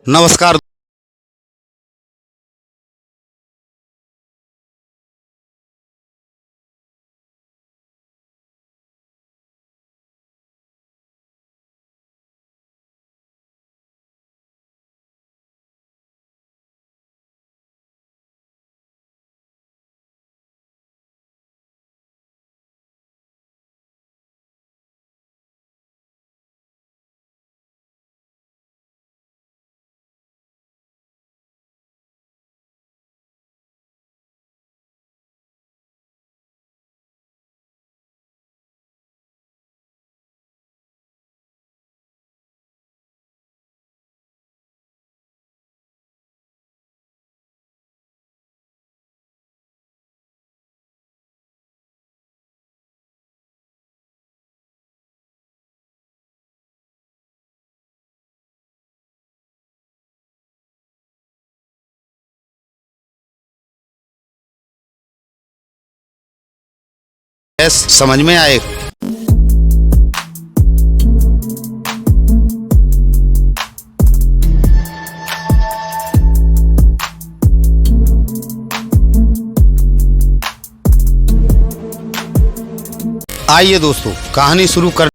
नमस्कार। यस, समझ में आए। आइए दोस्तों, कहानी शुरू कर।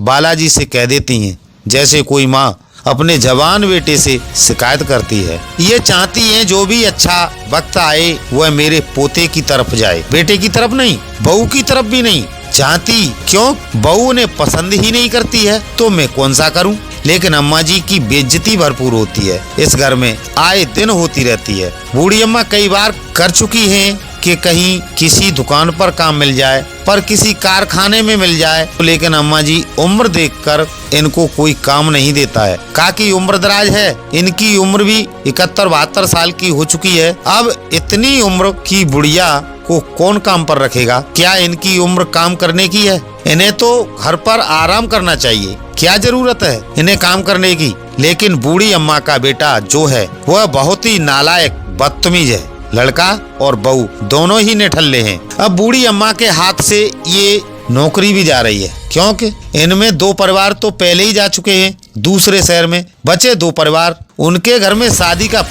बालाजी से कह देती हैं, जैसे कोई माँ अपने जवान बेटे से शिकायत करती है। ये चाहती हैं जो भी अच्छा वक्त आए वह मेरे पोते की तरफ जाए, बेटे की तरफ नहीं, बहू की तरफ भी नहीं चाहती। क्यों? बहू उन्हें पसंद ही नहीं करती है तो मैं कौन सा करूं। लेकिन अम्मा जी की बेइज्जती भरपूर होती है, इस घर में आए दिन होती रहती है। बूढ़ी अम्मा कई बार कर चुकी हैं कि कहीं किसी दुकान पर काम मिल जाए, पर किसी कारखाने में मिल जाए, लेकिन अम्मा जी उम्र देखकर इनको कोई काम नहीं देता है। काकी उम्र दराज है, इनकी उम्र भी 71-72 साल की हो चुकी है। अब इतनी उम्र की बुढ़िया को कौन काम पर रखेगा? क्या इनकी उम्र काम करने की है? इन्हें तो घर पर आराम करना चाहिए। क्या जरूरत है इन्हें काम करने की? लेकिन बूढ़ी अम्मा का बेटा जो है वह बहुत ही नालायक बदतमीज है। लड़का और बहू दोनों ही निठल्ले हैं। अब बूढ़ी अम्मा के हाथ से ये नौकरी भी जा रही है, क्योंकि इनमें 2 परिवार तो पहले ही जा चुके हैं दूसरे शहर में। बचे 2 परिवार, उनके घर में शादी का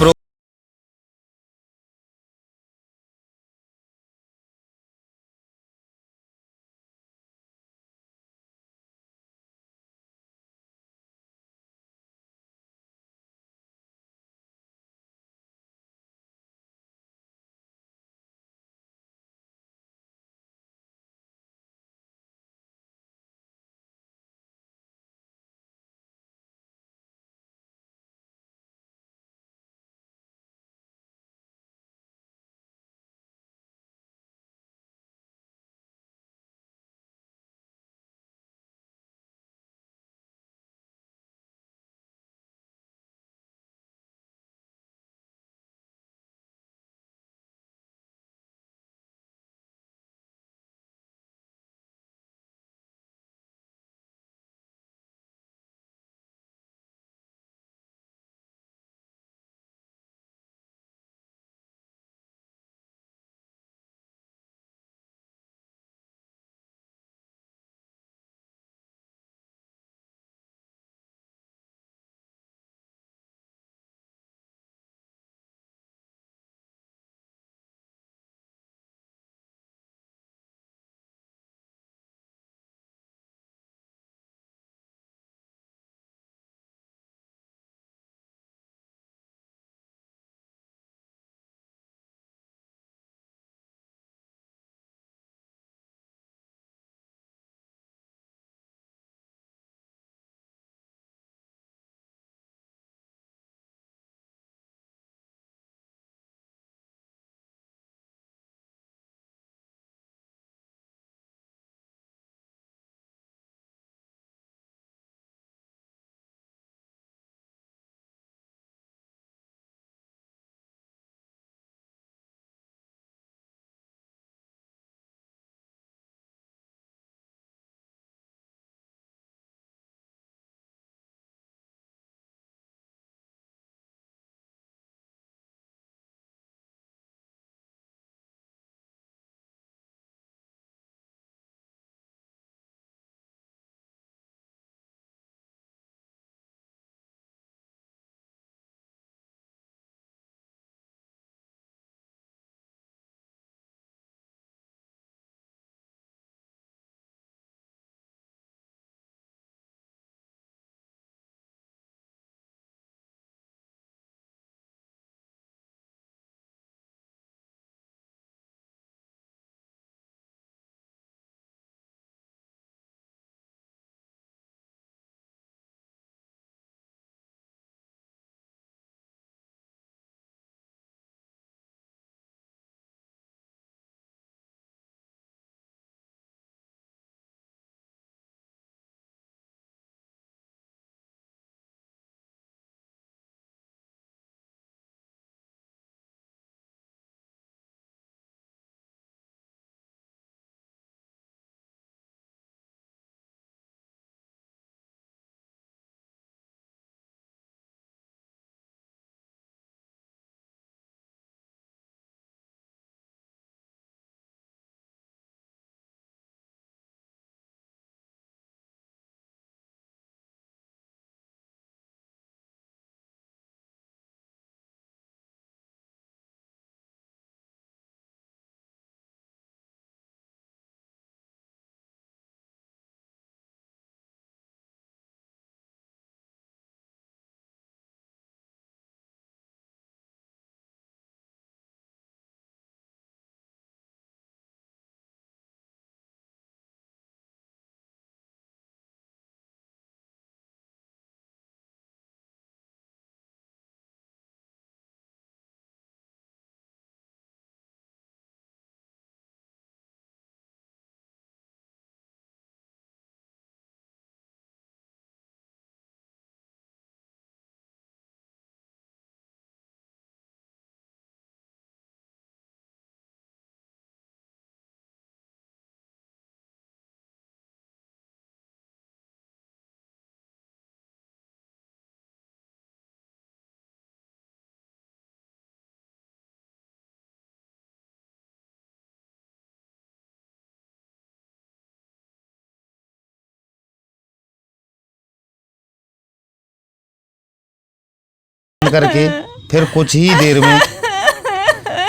करके फिर कुछ ही देर में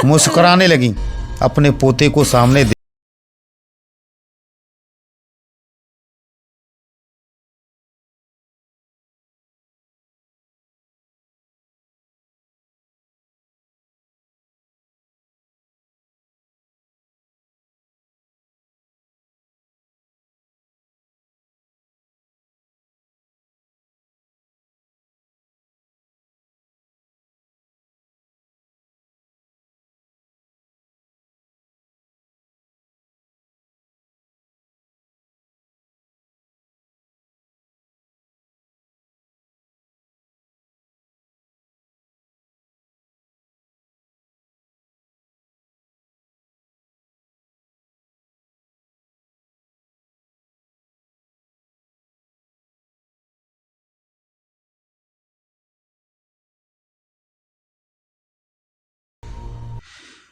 मुस्कुराने लगी। अपने पोते को सामने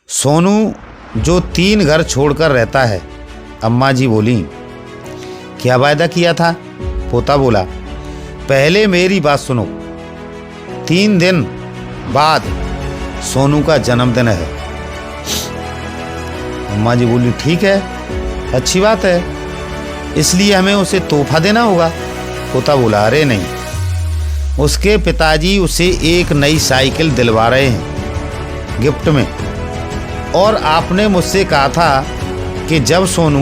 सोनू जो 3 घर छोड़कर रहता है। अम्मा जी बोली, क्या वायदा किया था? पोता बोला, पहले मेरी बात सुनो। 3 दिन बाद सोनू का जन्मदिन है। अम्मा जी बोली, ठीक है, अच्छी बात है, इसलिए हमें उसे तोहफा देना होगा। पोता बोला, अरे नहीं, उसके पिताजी उसे एक नई साइकिल दिलवा रहे हैं गिफ्ट में, और आपने मुझसे कहा था कि जब सोनू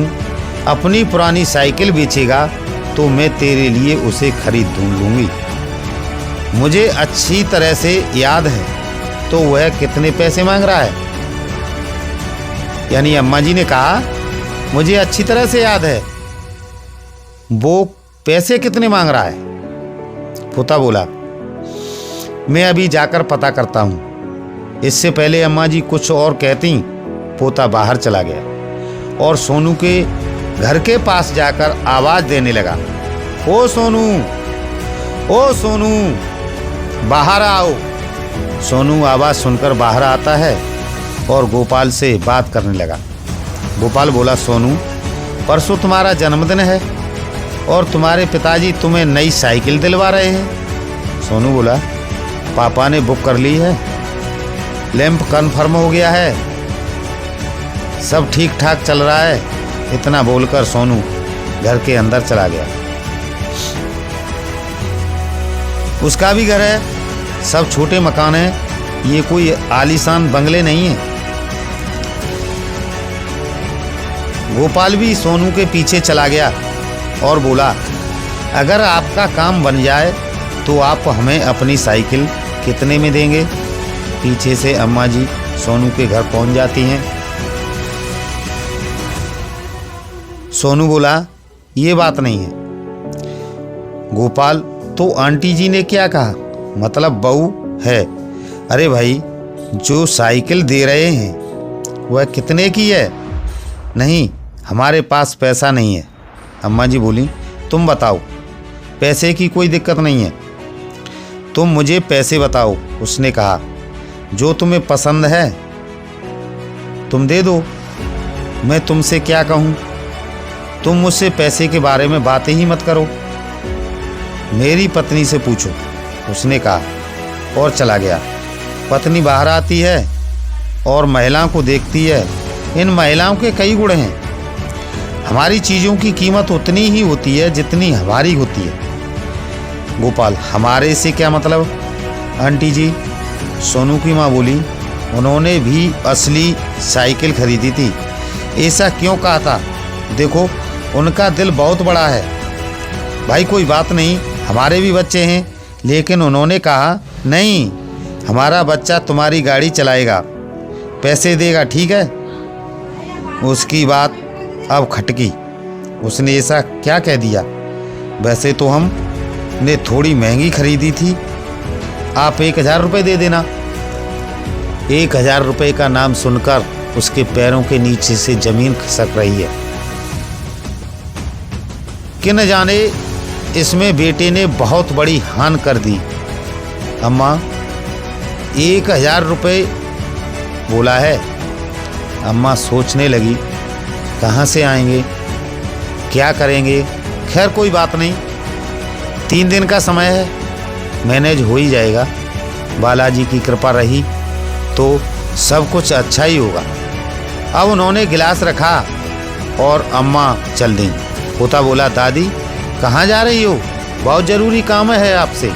अपनी पुरानी साइकिल बेचेगा तो मैं तेरे लिए उसे खरीद लूँगी। मुझे अच्छी तरह से याद है, तो वह कितने पैसे मांग रहा है? यानी अम्मा जी ने कहा, मुझे अच्छी तरह से याद है, वो पैसे कितने मांग रहा है? पोता बोला, मैं अभी जाकर पता करता हूँ। इससे पहले अम्मा जी कुछ और कहती, पोता बाहर चला गया और सोनू के घर के पास जाकर आवाज देने लगा, ओ सोनू, ओ सोनू, बाहर आओ। सोनू आवाज सुनकर बाहर आता है और गोपाल से बात करने लगा। गोपाल बोला, सोनू, परसों तुम्हारा जन्मदिन है और तुम्हारे पिताजी तुम्हें नई साइकिल दिलवा रहे हैं। सोनू बोला, पापा ने बुक कर ली है, लैंप कन्फर्म हो गया है, सब ठीक ठाक चल रहा है। इतना बोलकर सोनू घर के अंदर चला गया। उसका भी घर है, सब छोटे मकान हैं, ये कोई आलीशान बंगले नहीं है। गोपाल भी सोनू के पीछे चला गया और बोला, अगर आपका काम बन जाए तो आप हमें अपनी साइकिल कितने में देंगे? पीछे से अम्मा जी सोनू के घर पहुंच जाती हैं। सोनू बोला, ये बात नहीं है। गोपाल, तो आंटी जी ने क्या कहा? मतलब बहू है। अरे भाई, जो साइकिल दे रहे हैं वह कितने की है? नहीं, हमारे पास पैसा नहीं है। अम्मा जी बोली, तुम बताओ, पैसे की कोई दिक्कत नहीं है, तुम मुझे पैसे बताओ। उसने कहा, जो तुम्हें पसंद है तुम दे दो, मैं तुमसे क्या कहूँ, तुम मुझसे पैसे के बारे में बातें ही मत करो, मेरी पत्नी से पूछो। उसने कहा और चला गया। पत्नी बाहर आती है और महिलाओं को देखती है। इन महिलाओं के कई गुण हैं। हमारी चीज़ों की कीमत उतनी ही होती है जितनी हमारी होती है। गोपाल, हमारे से क्या मतलब? आंटी जी, सोनू की माँ बोली, उन्होंने भी असली साइकिल खरीदी थी। ऐसा क्यों कहा था? देखो, उनका दिल बहुत बड़ा है। भाई कोई बात नहीं, हमारे भी बच्चे हैं, लेकिन उन्होंने कहा नहीं, हमारा बच्चा तुम्हारी गाड़ी चलाएगा, पैसे देगा, ठीक है? उसकी बात अब खटकी। उसने ऐसा क्या कह दिया? वैसे तो हमने थोड़ी महंगी खरीदी थी, आप 1000 रुपये दे देना। 1000 रुपये का नाम सुनकर उसके पैरों के नीचे से जमीन खिसक रही है कि न जाने इसमें बेटे ने बहुत बड़ी हानि कर दी। अम्मा, 1000 रुपये बोला है। अम्मा सोचने लगी, कहाँ से आएंगे, क्या करेंगे? खैर कोई बात नहीं, 3 दिन का समय है, मैनेज हो ही जाएगा। बालाजी की कृपा रही तो सब कुछ अच्छा ही होगा। अब उन्होंने गिलास रखा और अम्मा चल दी। पोता बोला, दादी कहाँ जा रही हो? बहुत ज़रूरी काम है आपसे।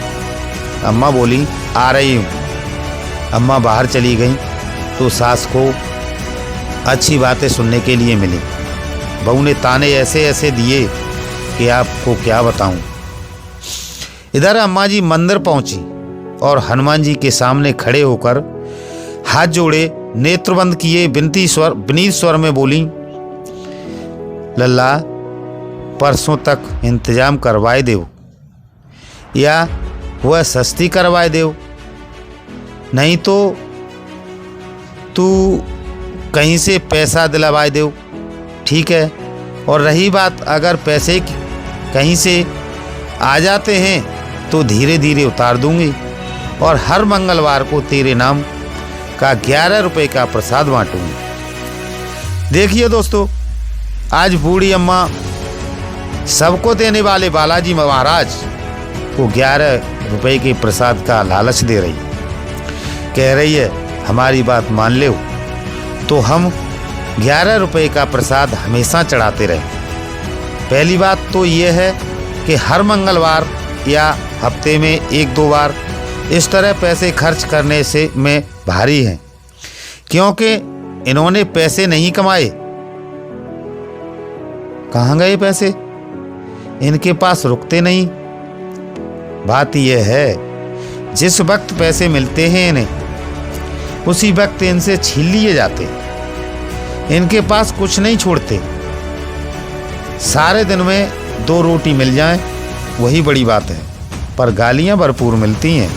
अम्मा बोली, आ रही हूँ। अम्मा बाहर चली गई तो सास को अच्छी बातें सुनने के लिए मिली। बहू ने ताने ऐसे ऐसे दिए कि आपको क्या बताऊं। इधर अम्मा जी मंदिर पहुंची और हनुमान जी के सामने खड़े होकर हाथ जोड़े, नेत्र बंद किए, विनीत स्वर में बोली, लल्ला परसों तक इंतजाम करवाए देव, या वह सस्ती करवाए देव, नहीं तो तू कहीं से पैसा दिलवाए देव, ठीक है? और रही बात अगर पैसे की कहीं से आ जाते हैं तो धीरे धीरे उतार दूंगी और हर मंगलवार को तेरे नाम का 11 रुपए का प्रसाद बांटूंगी। देखिए दोस्तों, आज बूढ़ी अम्मा सबको देने वाले बालाजी महाराज को 11 रुपए के प्रसाद का लालच दे रही है। कह रही है, हमारी बात मान ले तो हम 11 रुपए का प्रसाद हमेशा चढ़ाते रहे। पहली बात तो ये है कि हर मंगलवार या हफ्ते में 1-2 बार इस तरह पैसे खर्च करने से मैं भारी हैं, क्योंकि इन्होंने पैसे नहीं कमाए। कहाँ गए पैसे? इनके पास रुकते नहीं। बात यह है, जिस वक्त पैसे मिलते हैं इन्हें उसी वक्त इनसे छीन लिए जाते। इनके पास कुछ नहीं छोड़ते। सारे दिन में 2 रोटी मिल जाए वही बड़ी बात है, पर गालियां भरपूर मिलती हैं।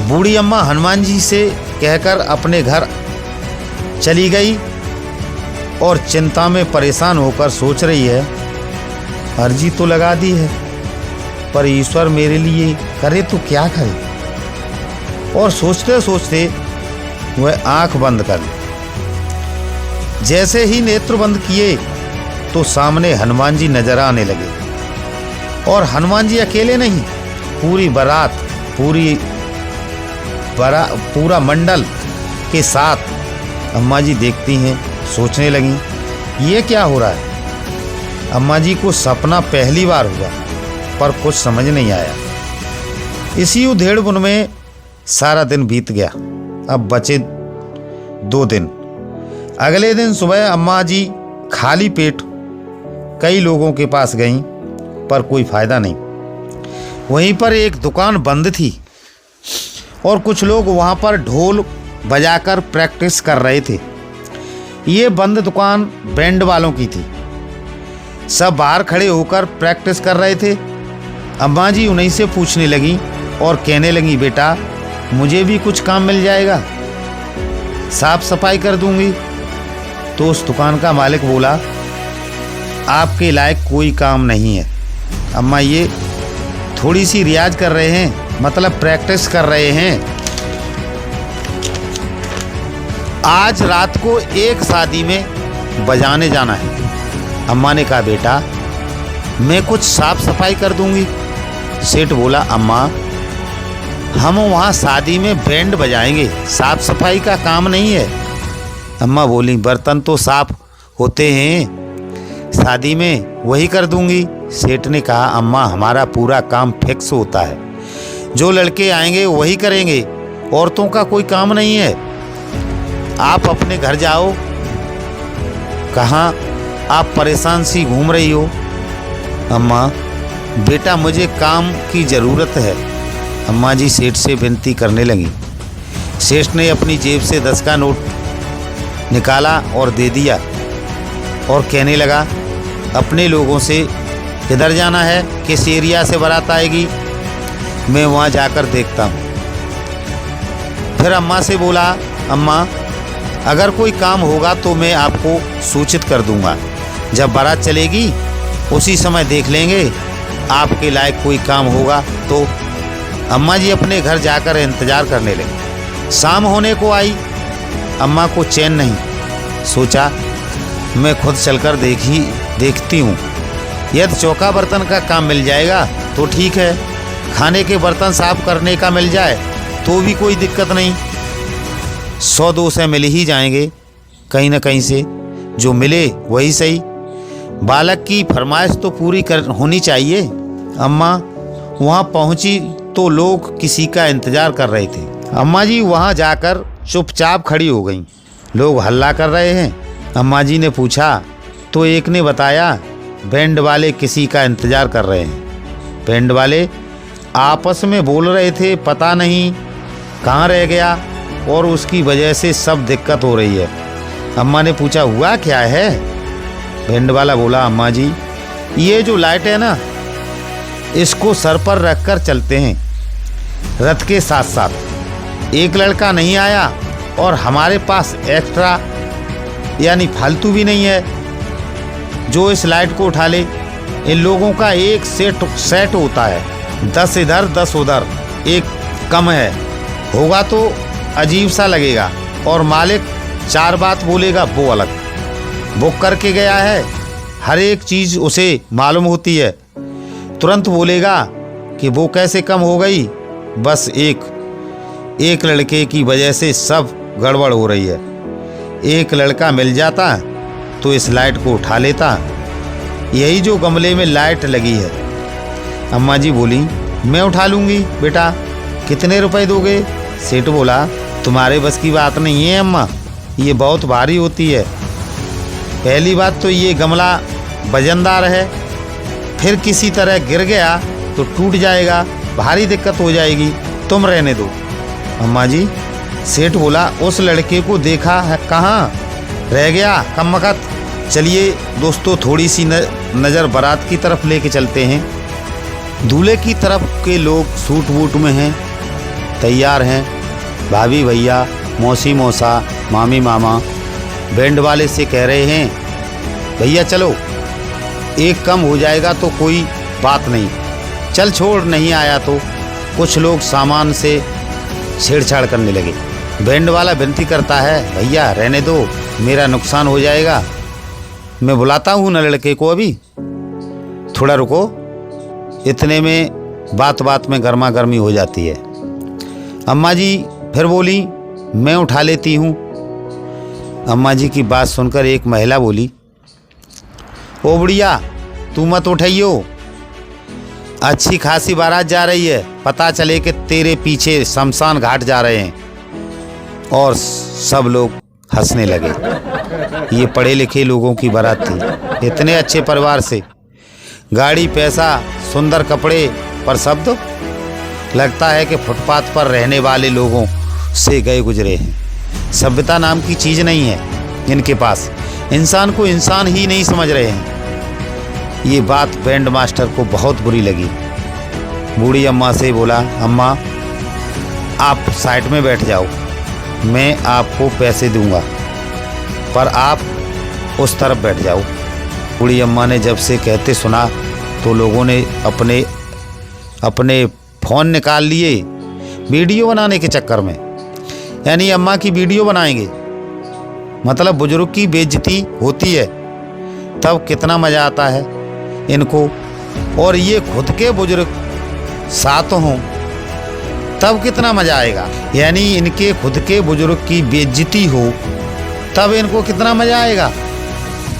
बूढ़ी अम्मा हनुमान जी से कहकर अपने घर चली गई और चिंता में परेशान होकर सोच रही है, अर्जी तो लगा दी है, पर ईश्वर मेरे लिए करे तो क्या करे। और सोचते सोचते वह आंख बंद कर ली। जैसे ही नेत्र बंद किए तो सामने हनुमान जी नजर आने लगे। और हनुमान जी अकेले नहीं, पूरी बारात, पूरा मंडल के साथ अम्मा जी देखती हैं। सोचने लगी, ये क्या हो रहा है? अम्मा जी को सपना पहली बार हुआ, पर कुछ समझ नहीं आया। इसी उधेड़-बुन में सारा दिन बीत गया। अब बचे 2 दिन। अगले दिन सुबह अम्मा जी खाली पेट कई लोगों के पास गईं, पर कोई फायदा नहीं। वहीं पर एक दुकान बंद थी और कुछ लोग वहां पर ढोल बजाकर प्रैक्टिस कर रहे थे। ये बंद दुकान बैंड वालों की थी। सब बाहर खड़े होकर प्रैक्टिस कर रहे थे। अम्मा जी उन्हीं से पूछने लगी और कहने लगी, बेटा मुझे भी कुछ काम मिल जाएगा, साफ सफाई कर दूंगी। तो उस दुकान का मालिक बोला, आपके लायक कोई काम नहीं है अम्मा, ये थोड़ी सी रियाज कर रहे हैं, मतलब प्रैक्टिस कर रहे हैं। आज रात को एक शादी में बजाने जाना है। अम्मा ने कहा, बेटा मैं कुछ साफ सफाई कर दूंगी। सेठ बोला, अम्मा हम वहाँ शादी में बैंड बजाएंगे, साफ सफाई का काम नहीं है। अम्मा बोली, बर्तन तो साफ होते हैं शादी में, वही कर दूंगी। सेठ ने कहा, अम्मा हमारा पूरा काम फिक्स होता है, जो लड़के आएंगे वही करेंगे, औरतों का कोई काम नहीं है। आप अपने घर जाओ। कहाँ आप परेशान सी घूम रही हो? अम्मा बेटा मुझे काम की ज़रूरत है। अम्मा जी सेठ से विनती करने लगी। सेठ ने अपनी जेब से 10 का नोट निकाला और दे दिया और कहने लगा, अपने लोगों से किधर जाना है, किस एरिया से बारात आएगी, मैं वहाँ जाकर देखता हूँ। फिर अम्मा से बोला, अम्मा अगर कोई काम होगा तो मैं आपको सूचित कर दूंगा, जब बारात चलेगी उसी समय देख लेंगे, आपके लायक कोई काम होगा तो। अम्मा जी अपने घर जाकर इंतज़ार करने लगी। शाम होने को आई। अम्मा को चैन नहीं। सोचा मैं खुद चलकर देखती हूँ, यदि चौका बर्तन का काम मिल जाएगा तो ठीक है, खाने के बर्तन साफ करने का मिल जाए तो भी कोई दिक्कत नहीं। 100-200 मिल ही जाएंगे कहीं ना कहीं से, जो मिले वही सही। बालक की फरमाइश तो पूरी होनी चाहिए। अम्मा वहाँ पहुँची तो लोग किसी का इंतज़ार कर रहे थे। अम्मा जी वहाँ जाकर चुपचाप खड़ी हो गईं। लोग हल्ला कर रहे हैं। अम्मा जी ने पूछा तो एक ने बताया बैंड वाले किसी का इंतज़ार कर रहे हैं। बैंड वाले आपस में बोल रहे थे, पता नहीं कहाँ रह गया और उसकी वजह से सब दिक्कत हो रही है। अम्मा ने पूछा हुआ क्या है? बैंड वाला बोला, अम्मा जी ये जो लाइट है ना, इसको सर पर रखकर चलते हैं रथ के साथ साथ। एक लड़का नहीं आया और हमारे पास एक्स्ट्रा यानी फालतू भी नहीं है जो इस लाइट को उठा ले। इन लोगों का एक सेट होता है, 10 इधर 10 उधर, एक कम है होगा तो अजीब सा लगेगा और मालिक 4 बात बोलेगा वो अलग। बुक करके गया है, हर एक चीज़ उसे मालूम होती है, तुरंत बोलेगा कि वो कैसे कम हो गई। बस एक लड़के की वजह से सब गड़बड़ हो रही है। एक लड़का मिल जाता तो इस लाइट को उठा लेता। यही जो गमले में लाइट लगी है। अम्मा जी बोली, मैं उठा लूँगी बेटा, कितने रुपए दोगे? सेठ बोला, तुम्हारे बस की बात नहीं है अम्मा, ये बहुत भारी होती है। पहली बात तो ये गमला वजनदार है, फिर किसी तरह गिर गया तो टूट जाएगा, भारी दिक्कत हो जाएगी, तुम रहने दो। अम्मा जी, सेठ बोला, उस लड़के को देखा है कहाँ रह गया कम वक़्त। चलिए दोस्तों, थोड़ी सी नज़र बारात की तरफ लेके चलते हैं। दूल्हे की तरफ के लोग सूट वूट में हैं, तैयार हैं। भाभी भैया, मौसी मौसा, मामी मामा बैंड वाले से कह रहे हैं, भैया चलो, एक कम हो जाएगा तो कोई बात नहीं, चल छोड़, नहीं आया तो। कुछ लोग सामान से छेड़छाड़ करने लगे। बैंड वाला विनती करता है, भैया रहने दो, मेरा नुकसान हो जाएगा, मैं बुलाता हूँ ना लड़के को, अभी थोड़ा रुको। इतने में बात बात में गर्मा गर्मी हो जाती है। अम्मा जी फिर बोली, मैं उठा लेती हूँ। अम्मा जी की बात सुनकर एक महिला बोली, ओ बुढ़िया तू मत उठाइयो, अच्छी खासी बारात जा रही है, पता चले कि तेरे पीछे शमशान घाट जा रहे हैं। और सब लोग हंसने लगे। ये पढ़े लिखे लोगों की बारात थी, इतने अच्छे परिवार से, गाड़ी, पैसा, सुंदर कपड़े, पर शब्द लगता है कि फुटपाथ पर रहने वाले लोगों से गए गुजरे हैं। सभ्यता नाम की चीज़ नहीं है इनके पास, इंसान को इंसान ही नहीं समझ रहे हैं। ये बात बैंड मास्टर को बहुत बुरी लगी। बूढ़ी अम्मा से बोला, अम्मा आप साइड में बैठ जाओ, मैं आपको पैसे दूंगा, पर आप उस तरफ बैठ जाओ। बूढ़ी अम्मा ने जब से कहते सुना तो लोगों ने अपने फ़ोन निकाल लिए वीडियो बनाने के चक्कर में, यानी अम्मा की वीडियो बनाएंगे। मतलब बुजुर्ग की बेइज्जती होती है तब कितना मज़ा आता है इनको, और ये खुद के बुजुर्ग साथ हों तब कितना मज़ा आएगा। यानी इनके खुद के बुजुर्ग की बेइज्जती हो तब इनको कितना मज़ा आएगा।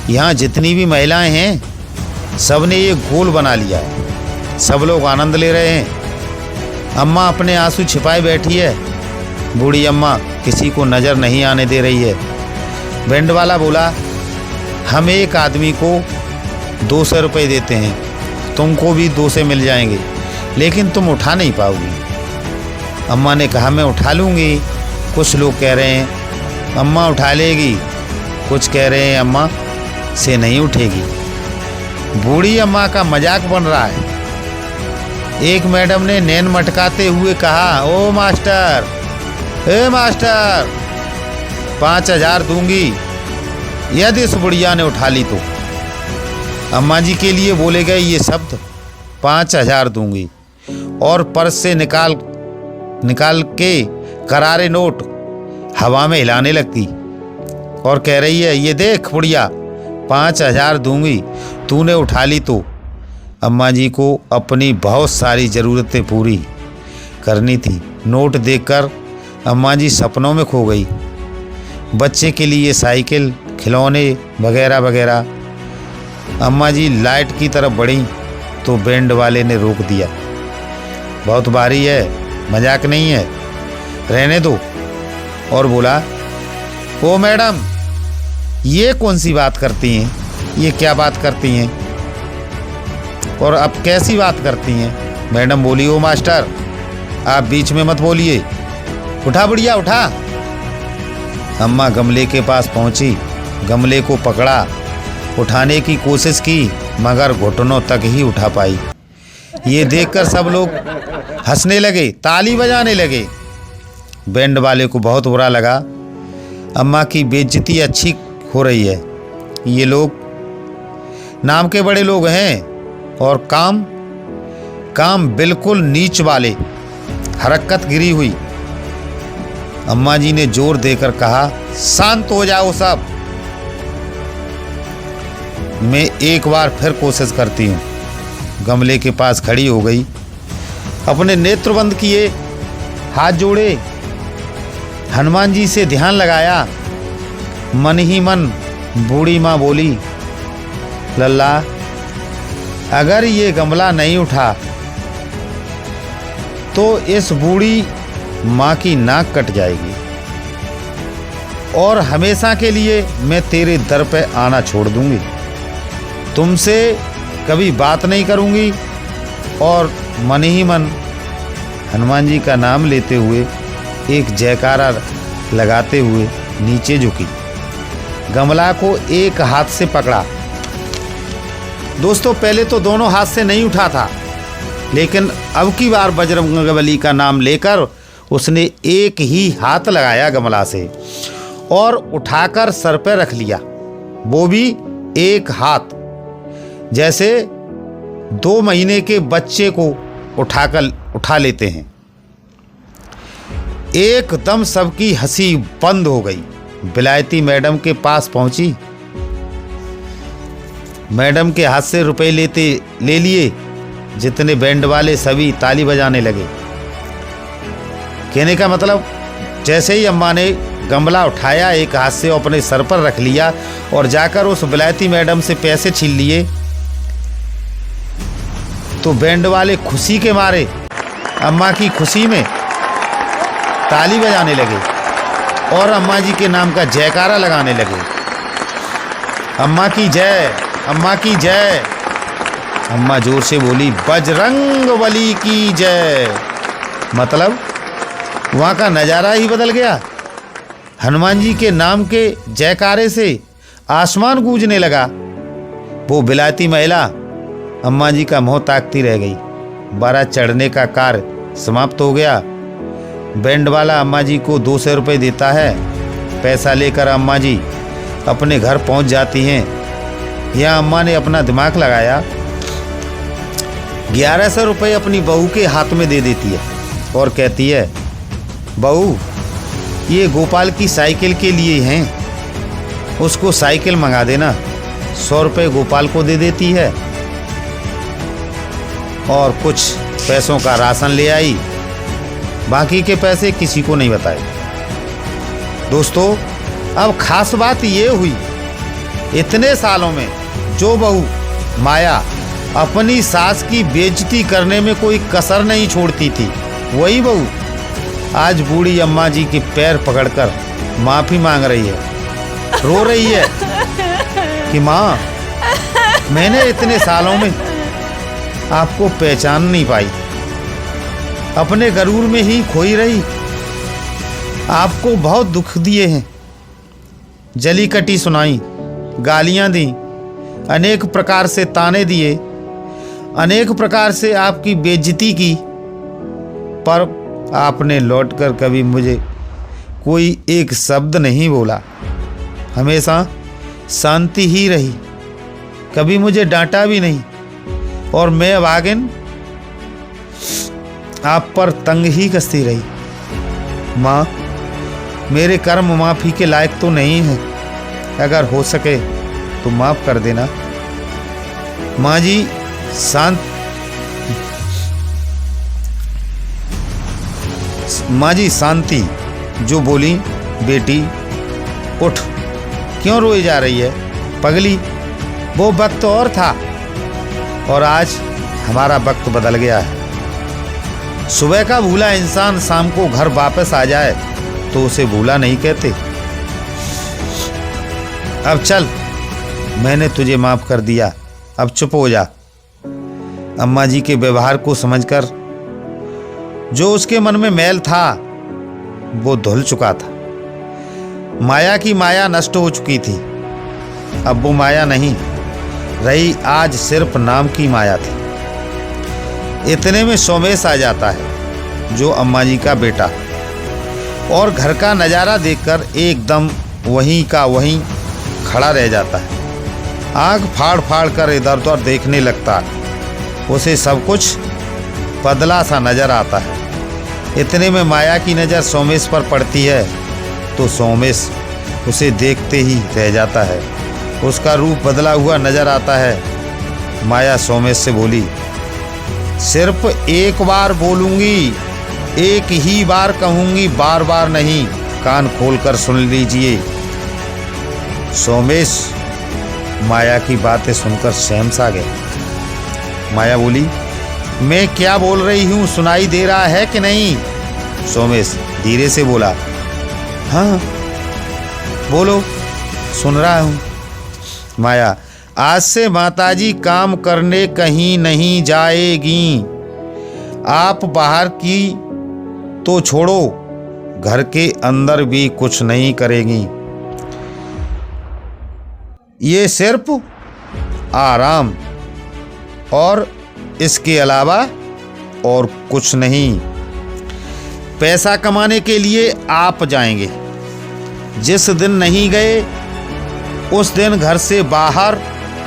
यहाँ जितनी भी महिलाएं हैं सब ने ये गोल बना लिया है, सब लोग आनंद ले रहे हैं। अम्मा अपने आंसू छिपाए बैठी है, बूढ़ी अम्मा किसी को नज़र नहीं आने दे रही है। बैंड वाला बोला, हम एक आदमी को 200 रुपये देते हैं, तुमको भी 200 मिल जाएंगे, लेकिन तुम उठा नहीं पाओगी। अम्मा ने कहा, मैं उठा लूँगी। कुछ लोग कह रहे हैं अम्मा उठा लेगी, कुछ कह रहे हैं अम्मा से नहीं उठेगी। बूढ़ी अम्मा का मजाक बन रहा है। एक मैडम ने नैन मटकाते हुए कहा, ओ मास्टर, ए मास्टर, 5000 दूंगी यदि इस बुढ़िया ने उठा ली तो। अम्मा जी के लिए बोले गए ये शब्द, 5000 दूंगी, और पर्स से निकाल के करारे नोट हवा में हिलाने लगती और कह रही है, ये देख बुढ़िया, 5000 दूंगी, तूने उठा ली तो। अम्मा जी को अपनी बहुत सारी ज़रूरतें पूरी करनी थी। नोट देखकर अम्मा जी सपनों में खो गई। बच्चे के लिए साइकिल, खिलौने वगैरह वगैरह। अम्मा जी लाइट की तरफ बढ़ी तो बैंड वाले ने रोक दिया। बहुत भारी है, मजाक नहीं है, रहने दो। और बोला, ओ मैडम, ये कौन सी बात करती हैं? ये क्या बात करती हैं? और अब कैसी बात करती हैं? मैडम बोली, ओ मास्टर, आप बीच में मत बोलिए, उठा बुढ़िया उठा। अम्मा गमले के पास पहुंची, गमले को पकड़ा, उठाने की कोशिश की मगर घुटनों तक ही उठा पाई। ये देखकर सब लोग हंसने लगे, ताली बजाने लगे। बैंड वाले को बहुत बुरा लगा, अम्मा की बेइज्जती अच्छी हो रही है। ये लोग नाम के बड़े लोग हैं और काम बिल्कुल नीच वाले। हरकत गिरी हुई। अम्मा जी ने जोर देकर कहा, शांत हो जाओ सब। मैं एक बार फिर कोशिश करती हूँ। गमले के पास खड़ी हो गई, अपने नेत्र बंद किए, हाथ जोड़े, हनुमान जी से ध्यान लगाया। मन ही मन बूढ़ी माँ बोली, लल्ला, अगर ये गमला नहीं उठा तो इस बूढ़ी माँ की नाक कट जाएगी और हमेशा के लिए मैं तेरे दर पे आना छोड़ दूंगी। तुमसे कभी बात नहीं करूंगी। और मन ही मन हनुमान जी का नाम लेते हुए एक जयकारा लगाते हुए नीचे झुकी, गमला को एक हाथ से पकड़ा। दोस्तों, पहले तो दोनों हाथ से नहीं उठा था, लेकिन अब की बार बजरंगबली का नाम लेकर उसने एक ही हाथ लगाया गमला से और उठाकर सर पर रख लिया। वो भी एक हाथ, जैसे 2 महीने के बच्चे को उठा लेते हैं। एकदम सबकी हंसी बंद हो गई। विलायती मैडम के पास पहुंची, मैडम के हाथ से रुपए ले लिए। जितने बैंड वाले सभी ताली बजाने लगे। कहने का मतलब, जैसे ही अम्मा ने गमला उठाया, एक हाथ से अपने सर पर रख लिया और जाकर उस विलायती मैडम से पैसे छीन लिए, तो बैंड वाले खुशी के मारे अम्मा की खुशी में ताली बजाने लगे और अम्मा जी के नाम का जयकारा लगाने लगे। अम्मा की जय, अम्मा की जय। अम्मा जोर से बोली, बजरंगबली की जय। मतलब वहाँ का नज़ारा ही बदल गया। हनुमान जी के नाम के जयकारे से आसमान गूंजने लगा। वो विलायती महिला अम्मा जी का मुँह ताकती रह गई। बारात चढ़ने का कार्य समाप्त हो गया। बैंड वाला अम्मा जी को 200 रुपये देता है। पैसा लेकर अम्मा जी अपने घर पहुंच जाती हैं। यहाँ अम्मा ने अपना दिमाग लगाया, 1100 रुपये अपनी बहू के हाथ में दे देती है और कहती है, बहू, ये गोपाल की साइकिल के लिए हैं, उसको साइकिल मंगा देना। 100 रुपये गोपाल को दे देती है और कुछ पैसों का राशन ले आई। बाकी के पैसे किसी को नहीं बताए। दोस्तों, अब खास बात ये हुई, इतने सालों में जो बहू माया अपनी सास की बेइज्जती करने में कोई कसर नहीं छोड़ती थी, वही बहू आज बूढ़ी अम्मा जी के पैर पकड़कर माफ़ी मांग रही है, रो रही है कि माँ, मैंने इतने सालों में आपको पहचान नहीं पाई, अपने गरूर में ही खोई रही, आपको बहुत दुख दिए हैं, जली कटी सुनाई, गालियां दी, अनेक प्रकार से ताने दिए, अनेक प्रकार से आपकी बेइज्जती की, पर आपने लौटकर कभी मुझे कोई एक शब्द नहीं बोला। हमेशा शांति ही रही, कभी मुझे डांटा भी नहीं और मैं अभागिन आप पर तंग ही कसती रही। माँ, मेरे कर्म माफ़ी के लायक तो नहीं है, अगर हो सके तो माफ़ कर देना। माँ जी, शांत माँ जी शांति जो बोली, बेटी उठ, क्यों रोई जा रही है पगली? वो वक्त और था और आज हमारा वक्त बदल गया है। सुबह का भूला इंसान शाम को घर वापस आ जाए तो उसे भूला नहीं कहते। अब चल, मैंने तुझे माफ कर दिया, अब चुप हो जा। अम्मा जी के व्यवहार को समझकर जो उसके मन में मैल था वो धुल चुका था। माया की माया नष्ट हो चुकी थी। अब वो माया नहीं रही, आज सिर्फ नाम की माया थी। इतने में सोमेश आ जाता है, जो अम्मा जी का बेटा, और घर का नज़ारा देखकर एकदम वहीं का वहीं खड़ा रह जाता है। आँख फाड़ फाड़ कर इधर उधर देखने लगता है। उसे सब कुछ बदला सा नजर आता है। इतने में माया की नज़र सोमेश पर पड़ती है तो सोमेश उसे देखते ही रह जाता है। उसका रूप बदला हुआ नजर आता है। माया सोमेश से बोली, सिर्फ एक बार बोलूँगी, एक ही बार कहूँगी, बार बार नहीं, कान खोलकर सुन लीजिए। सोमेश माया की बातें सुनकर सहम सा गया। माया बोली, मैं क्या बोल रही हूँ सुनाई दे रहा है कि नहीं? सोमेश धीरे से बोला, हाँ बोलो, सुन रहा हूँ। माया, आज से माताजी काम करने कहीं नहीं जाएगी। आप बाहर की तो छोड़ो, घर के अंदर भी कुछ नहीं करेगी। ये सिर्फ आराम और इसके अलावा और कुछ नहीं। पैसा कमाने के लिए आप जाएंगे। जिस दिन नहीं गए उस दिन घर से बाहर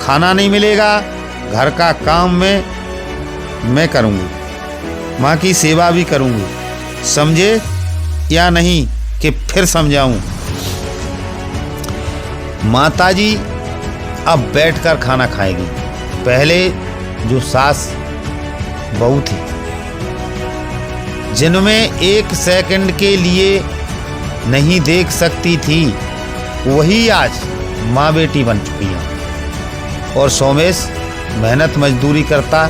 खाना नहीं मिलेगा। घर का काम मैं करूँगी, माँ की सेवा भी करूँगी। समझे या नहीं कि फिर समझाऊँ? माताजी अब बैठकर खाना खाएगी। पहले जो सास बहू थी, जिनमें एक सेकंड के लिए नहीं देख सकती थी, वही आज माँ बेटी बन चुकी हैं। और सोमेश मेहनत मजदूरी करता,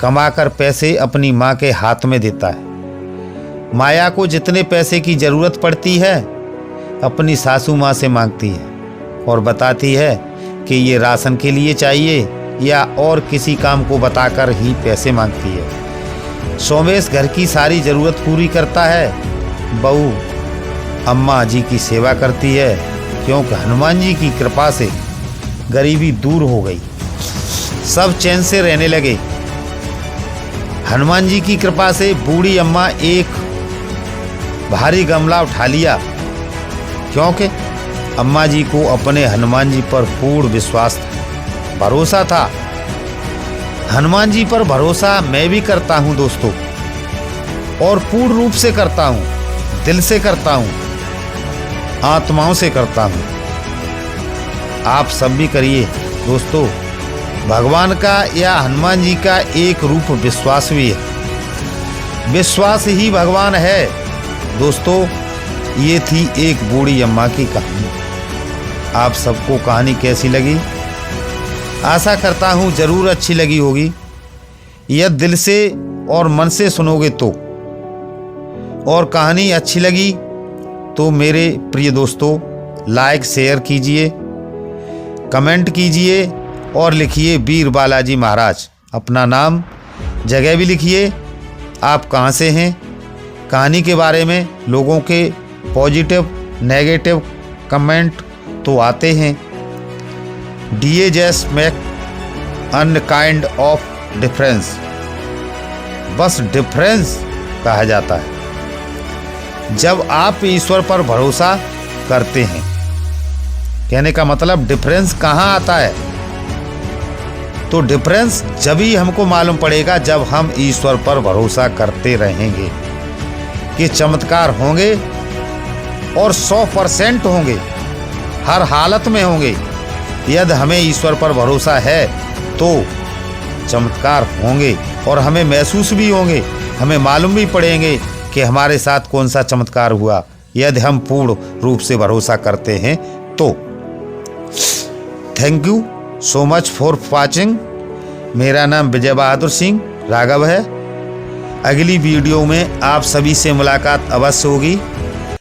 कमाकर पैसे अपनी माँ के हाथ में देता है। माया को जितने पैसे की ज़रूरत पड़ती है अपनी सासू माँ से मांगती है और बताती है कि ये राशन के लिए चाहिए, या और किसी काम को बताकर ही पैसे मांगती है। सोमेश घर की सारी ज़रूरत पूरी करता है। बहू अम्मा जी की सेवा करती है, क्योंकि हनुमान जी की कृपा से गरीबी दूर हो गई। सब चैन से रहने लगे। हनुमान जी की कृपा से बूढ़ी अम्मा एक भारी गमला उठा लिया, क्योंकि अम्मा जी को अपने हनुमान जी पर पूर्ण विश्वास था, भरोसा था। हनुमान जी पर भरोसा मैं भी करता हूँ दोस्तों, और पूर्ण रूप से करता हूँ, दिल से करता हूँ, आत्माओं से करता हूँ। आप सब भी करिए दोस्तों। भगवान का या हनुमान जी का एक रूप विश्वास भी है। विश्वास ही भगवान है दोस्तों। ये थी एक बूढ़ी अम्मा की कहानी। आप सबको कहानी कैसी लगी? आशा करता हूँ जरूर अच्छी लगी होगी। यह दिल से और मन से सुनोगे तो। और कहानी अच्छी लगी तो मेरे प्रिय दोस्तों लाइक शेयर कीजिए, कमेंट कीजिए और लिखिए वीर बालाजी महाराज, अपना नाम, जगह भी लिखिए, आप कहाँ से हैं। कहानी के बारे में लोगों के पॉजिटिव नेगेटिव कमेंट तो आते हैं। DA just make unkind of difference, बस डिफरेंस कहा जाता है जब आप ईश्वर पर भरोसा करते हैं। कहने का मतलब डिफरेंस कहाँ आता है? तो डिफरेंस जब ही हमको मालूम पड़ेगा जब हम ईश्वर पर भरोसा करते रहेंगे कि चमत्कार होंगे और 100% होंगे, हर हालत में होंगे। यदि हमें ईश्वर पर भरोसा है तो चमत्कार होंगे और हमें महसूस भी होंगे, हमें मालूम भी पड़ेंगे कि हमारे साथ कौन सा चमत्कार हुआ, यदि हम पूर्ण रूप से भरोसा करते हैं तो। Thank you so much for watching. मेरा नाम विजय बहादुर सिंह राघव है। अगली वीडियो में आप सभी से मुलाकात अवश्य होगी।